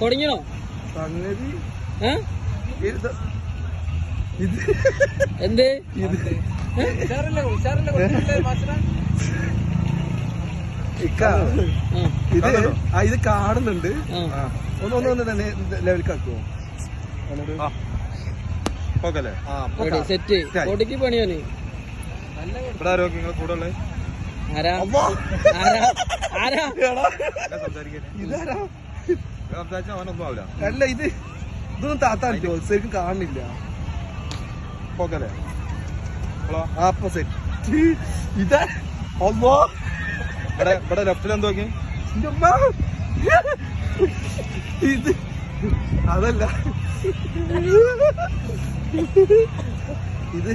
തുടങ്ങിയോ സംഗതി എന്ത് ഇത് കാണുന്നുണ്ട്. ഒന്ന് തന്നെ ലെവലിക്കാക്കുവോ? സെറ്റ് കൊടിക്ക് പണിയാണ്. കൂടെ അല്ല ഇതൊന്നും താത്താൻ ശരിക്കും കാണുന്നില്ല. അപ്പൊ സെറ്റ് ഇതാ ഇവിടെ ലെഫ്റ്റിൽ എന്തോക്കി ഇത് അതല്ല ഇത്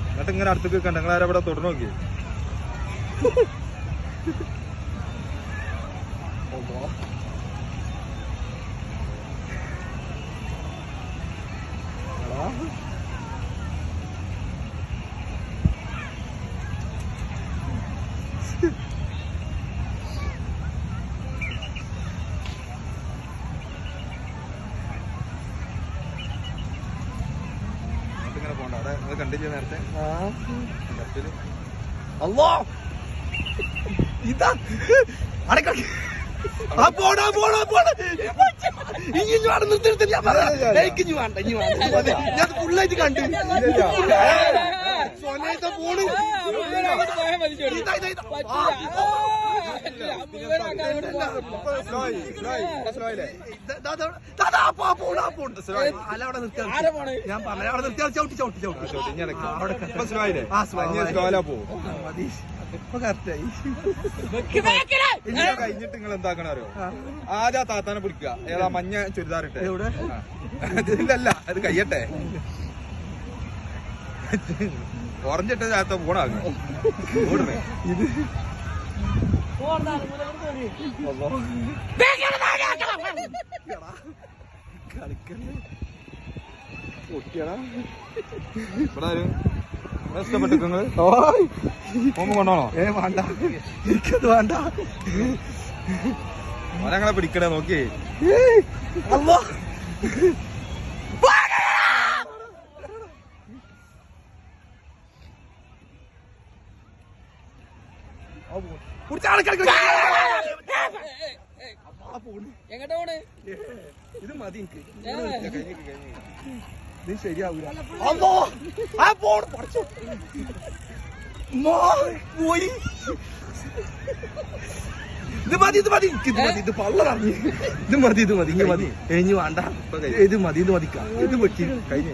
എന്നിട്ട് ഇങ്ങനെ അടുത്തേക്ക് കണ്ട നിങ്ങളാരവിടെ തുടർന്ന് നോക്കി. കണ്ടില്ല നേരത്തെ അല്ലോ ഇതാ ഞാൻ ഫുള്ളായിട്ട് കണ്ടു. സോനയത്തെ ഫോണ് ഞാൻ പറഞ്ഞ അവിടെ നിർത്തി ചവിട്ടി ചവിട്ടി ചവിട്ടി ഇപ്പൊ കറക്റ്റായി. കഴിഞ്ഞിട്ട് നിങ്ങൾ എന്താക്കണ അറിയോ? ആദ്യം ആ താത്താനെ പിടിക്കുക. ഏതാ മഞ്ഞ ചുരിദാറിട്ട് എവിടെ ഇല്ലല്ല അത് കഴിയട്ടെ. ഓറഞ്ചിട്ട ചാത്ത പോണാകും ഇത് പൊട്ടിയടാ. ഇഷ്ടപ്പെട്ടു നിങ്ങള് കൊണ്ടോണോ? വേണ്ട എനിക്കത് വേണ്ട. ഞങ്ങളെ പിടിക്കണേ നോക്കി. അല്ലോ ഇത് മതി എനിക്ക്. ഇത് ശരിയാവൂല. പോയി ഇത് മതി ഇത് മതി ഇത് പള്ളറങ്ങി. ഇത് മതി ഇനി മതി. ഇനി വേണ്ട. ഇത് മതി ഇത് മതിക്കാം. ഇത് പറ്റി കഴിഞ്ഞു.